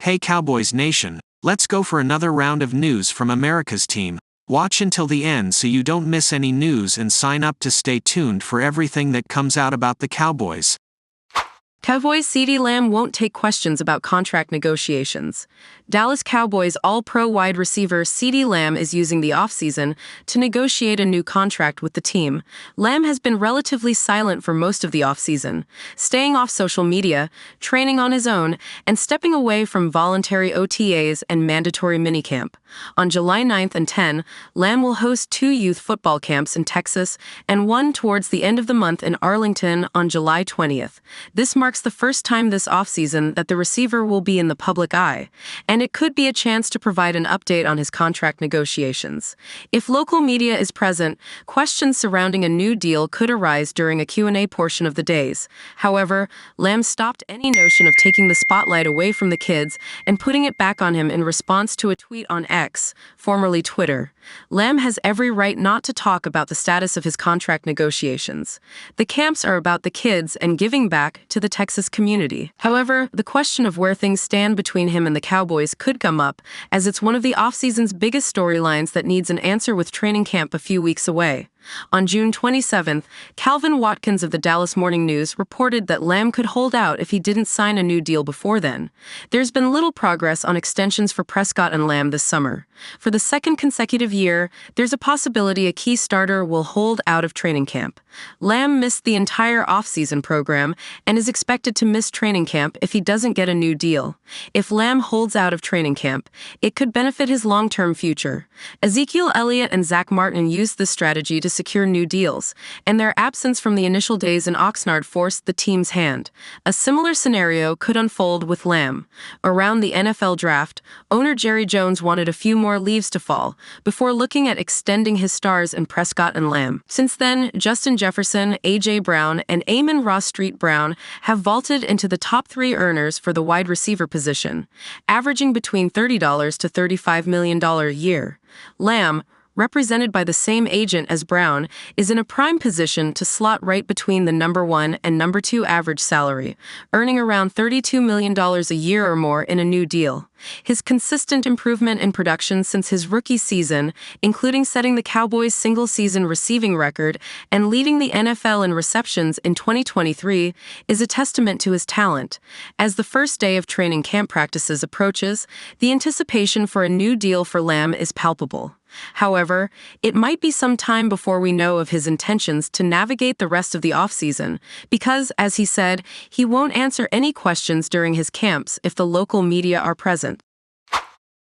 Hey Cowboys Nation, let's go for another round of news from America's team. Watch until the end so you don't miss any news and sign up to stay tuned for everything that comes out about the Cowboys. Cowboys CeeDee Lamb won't take questions about contract negotiations. Dallas Cowboys All-Pro wide receiver CeeDee Lamb is using the offseason to negotiate a new contract with the team. Lamb has been relatively silent for most of the offseason, staying off social media, training on his own, and stepping away from voluntary OTAs and mandatory minicamp. On July 9th and 10, Lamb will host 2 youth football camps in Texas and one towards the end of the month in Arlington on July 20th. This marks the first time this offseason that the receiver will be in the public eye, and it could be a chance to provide an update on his contract negotiations. If local media is present, questions surrounding a new deal could arise during a Q&A portion of the days. However, Lamb stopped any notion of taking the spotlight away from the kids and putting it back on him in response to a tweet on X, formerly Twitter. Lamb has every right not to talk about the status of his contract negotiations. The camps are about the kids and giving back to the Texas community. However, the question of where things stand between him and the Cowboys could come up, as it's one of the offseason's biggest storylines that needs an answer with training camp a few weeks away. On June 27th, Calvin Watkins of the Dallas Morning News reported that Lamb could hold out if he didn't sign a new deal before then. There's been little progress on extensions for Prescott and Lamb this summer. For the second consecutive year, there's a possibility a key starter will hold out of training camp. Lamb missed the entire offseason program and is expected to miss training camp if he doesn't get a new deal. If Lamb holds out of training camp, it could benefit his long-term future. Ezekiel Elliott and Zach Martin used this strategy to secure new deals, and their absence from the initial days in Oxnard forced the team's hand. A similar scenario could unfold with Lamb. Around the NFL draft, owner Jerry Jones wanted a few more leaves to fall before looking at extending his stars in Prescott and Lamb. Since then, Justin Jefferson, A.J. Brown, and Amon-Ra St. Brown have vaulted into the top 3 earners for the wide receiver position, averaging between $30 to $35 million a year. Lamb, represented by the same agent as Brown, is in a prime position to slot right between the number 1 and number 2 average salary, earning around $32 million a year or more in a new deal. His consistent improvement in production since his rookie season, including setting the Cowboys' single-season receiving record and leading the NFL in receptions in 2023, is a testament to his talent. As the first day of training camp practices approaches, the anticipation for a new deal for Lamb is palpable. However, it might be some time before we know of his intentions to navigate the rest of the offseason, because, as he said, he won't answer any questions during his camps if the local media are present.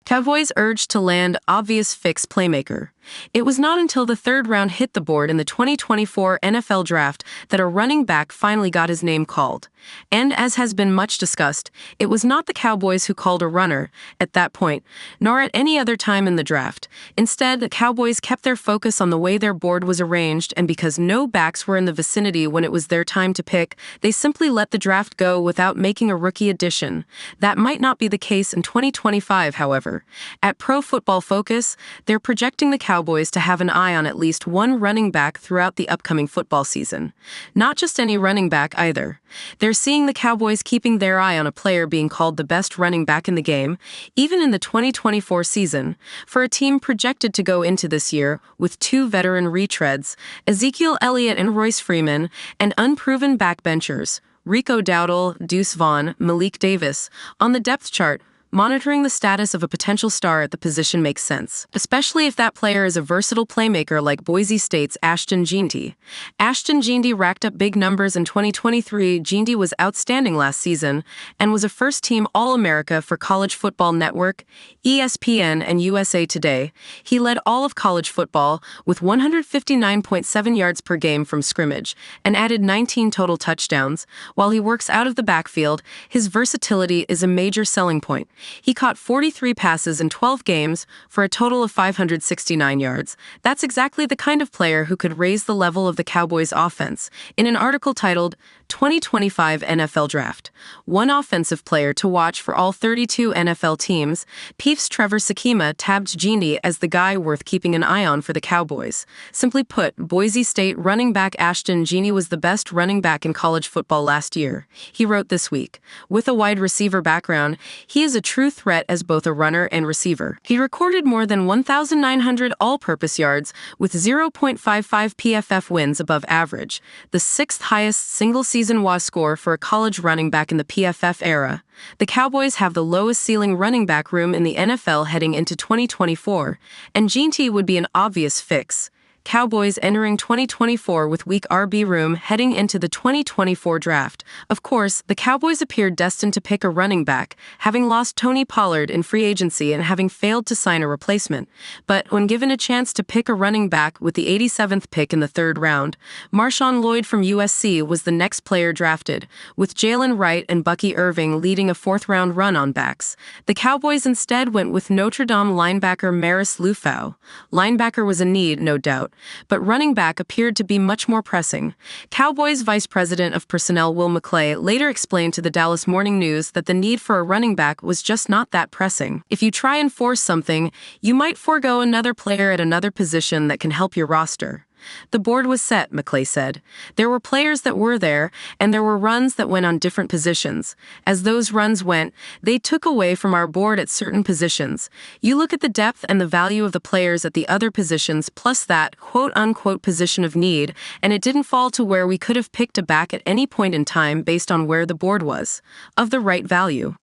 Cowboys urged to land obvious fix playmaker. It was not until the 3rd round hit the board in the 2024 NFL Draft that a running back finally got his name called. And as has been much discussed, it was not the Cowboys who called a runner at that point, nor at any other time in the draft. Instead, the Cowboys kept their focus on the way their board was arranged, and because no backs were in the vicinity when it was their time to pick, they simply let the draft go without making a rookie addition. That might not be the case in 2025, however. At Pro Football Focus, they're projecting the Cowboys to have an eye on at least one running back throughout the upcoming football season. Not just any running back either. They're seeing the Cowboys keeping their eye on a player being called the best running back in the game, even in the 2024 season, for a team projected to go into this year with 2 veteran retreads, Ezekiel Elliott and Royce Freeman, and unproven backbenchers, Rico Dowdle, Deuce Vaughn, Malik Davis, on the depth chart. Monitoring the status of a potential star at the position makes sense, especially if that player is a versatile playmaker like Boise State's Ashton Jeanty. Ashton Jeanty racked up big numbers in 2023. Jeanty was outstanding last season and was a first-team All-America for College Football Network, ESPN, and USA Today. He led all of college football with 159.7 yards per game from scrimmage and added 19 total touchdowns. While he works out of the backfield, his versatility is a major selling point. He caught 43 passes in 12 games for a total of 569 yards. That's exactly the kind of player who could raise the level of the Cowboys' offense. In an article titled 2025 NFL Draft, one offensive player to watch for all 32 NFL teams, Peef's Trevor Sakima tabbed Jeanty as the guy worth keeping an eye on for the Cowboys. Simply put, Boise State running back Ashton Jeanty was the best running back in college football last year. He wrote this week, with a wide receiver background, he is a true threat as both a runner and receiver. He recorded more than 1,900 all-purpose yards with 0.55 PFF wins above average, the sixth highest single-season WAS score for a college running back in the PFF era. The Cowboys have the lowest ceiling running back room in the NFL heading into 2024, and Gene would be an obvious fix. Cowboys entering 2024 with weak RB room heading into the 2024 draft. Of course, the Cowboys appeared destined to pick a running back, having lost Tony Pollard in free agency and having failed to sign a replacement. But when given a chance to pick a running back with the 87th pick in the third round, Marshawn Lloyd from USC was the next player drafted, with Jalen Wright and Bucky Irving leading a fourth-round run on backs. The Cowboys instead went with Notre Dame linebacker Maris Lufau. Linebacker was a need, no doubt, but running back appeared to be much more pressing. Cowboys Vice President of Personnel Will McClay later explained to the Dallas Morning News that the need for a running back was just not that pressing. If you try and force something, you might forego another player at another position that can help your roster. The board was set, McClay said. There were players that were there, and there were runs that went on different positions. As those runs went, they took away from our board at certain positions. You look at the depth and the value of the players at the other positions, plus that quote-unquote position of need, and it didn't fall to where we could have picked a back at any point in time based on where the board was, of the right value.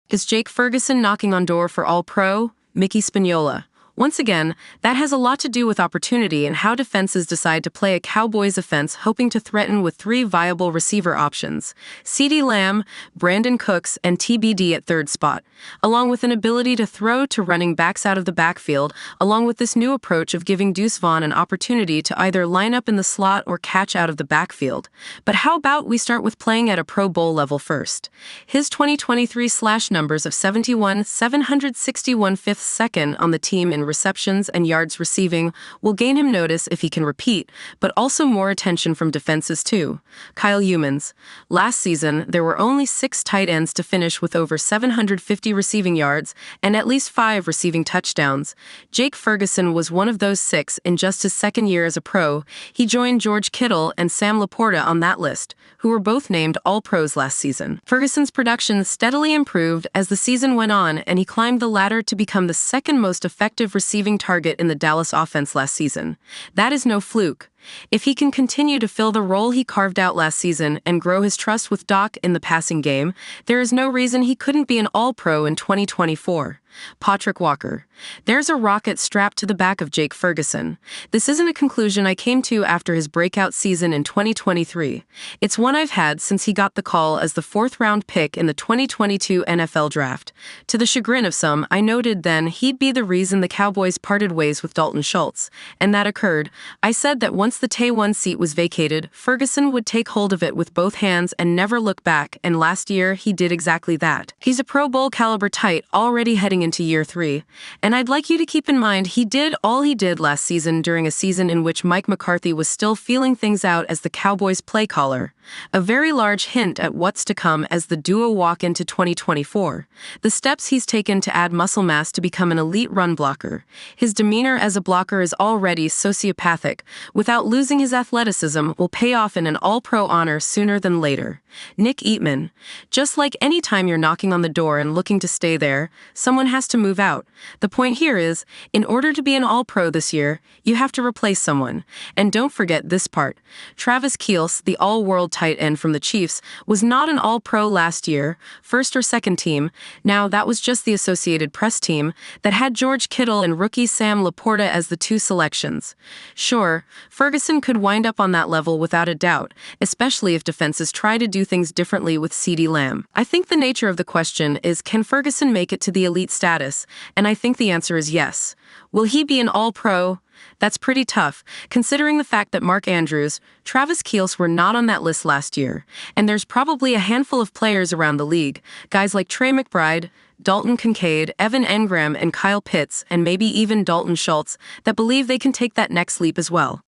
Is Jake Ferguson knocking on door for All-Pro? Mickey Spagnola. Once again, that has a lot to do with opportunity and how defenses decide to play a Cowboys offense hoping to threaten with three viable receiver options: CeeDee Lamb, Brandon Cooks, and TBD at third spot, along with an ability to throw to running backs out of the backfield, along with this new approach of giving Deuce Vaughn an opportunity to either line up in the slot or catch out of the backfield. But how about we start with playing at a Pro Bowl level first? His 2023 slash numbers of 71, 761 fifth second on the team in receptions and yards receiving will gain him notice if he can repeat, but also more attention from defenses too. Kyle Humans. Last season, there were only 6 tight ends to finish with over 750 receiving yards and at least 5 receiving touchdowns. Jake Ferguson was one of those 6 in just his second year as a pro. He joined George Kittle and Sam Laporta on that list, who were both named All-Pros last season. Ferguson's production steadily improved as the season went on, and he climbed the ladder to become the second most effective receiving target in the Dallas offense last season. That is no fluke. If he can continue to fill the role he carved out last season and grow his trust with Doc in the passing game, there is no reason he couldn't be an All-Pro in 2024. Patrick Walker. There's a rocket strapped to the back of Jake Ferguson. This isn't a conclusion I came to after his breakout season in 2023. It's one I've had since he got the call as the 4th-round pick in the 2022 NFL Draft. To the chagrin of some, I noted then he'd be the reason the Cowboys parted ways with Dalton Schultz, and that occurred. I said that once the Tay-1 seat was vacated, Ferguson would take hold of it with both hands and never look back, and last year he did exactly that. He's a Pro Bowl caliber tight already heading into year 3, and I'd like you to keep in mind he did all he did last season during a season in which Mike McCarthy was still feeling things out as the Cowboys play caller. A very large hint at what's to come as the duo walk into 2024. The steps he's taken to add muscle mass to become an elite run blocker. His demeanor as a blocker is already sociopathic. Without losing his athleticism, will pay off in an All-Pro honor sooner than later. Nick Eatman. Just like any time you're knocking on the door and looking to stay there, someone has to move out. The point here is, in order to be an All-Pro this year, you have to replace someone. And don't forget this part. Travis Kelce, the all-world tight end from the Chiefs, was not an All-Pro last year, first or second team. Now, that was just the Associated Press team that had George Kittle and rookie Sam Laporta as the 2 selections. Sure, Ferguson could wind up on that level without a doubt, especially if defenses try to do things differently with CeeDee Lamb. I think the nature of the question is, can Ferguson make it to the elite status? And I think the answer is yes. Will he be an All-Pro? That's pretty tough, considering the fact that Mark Andrews, Travis Kelce were not on that list last year, and there's probably a handful of players around the league, guys like Trey McBride, Dalton Kincaid, Evan Engram, and Kyle Pitts, and maybe even Dalton Schultz, that believe they can take that next leap as well.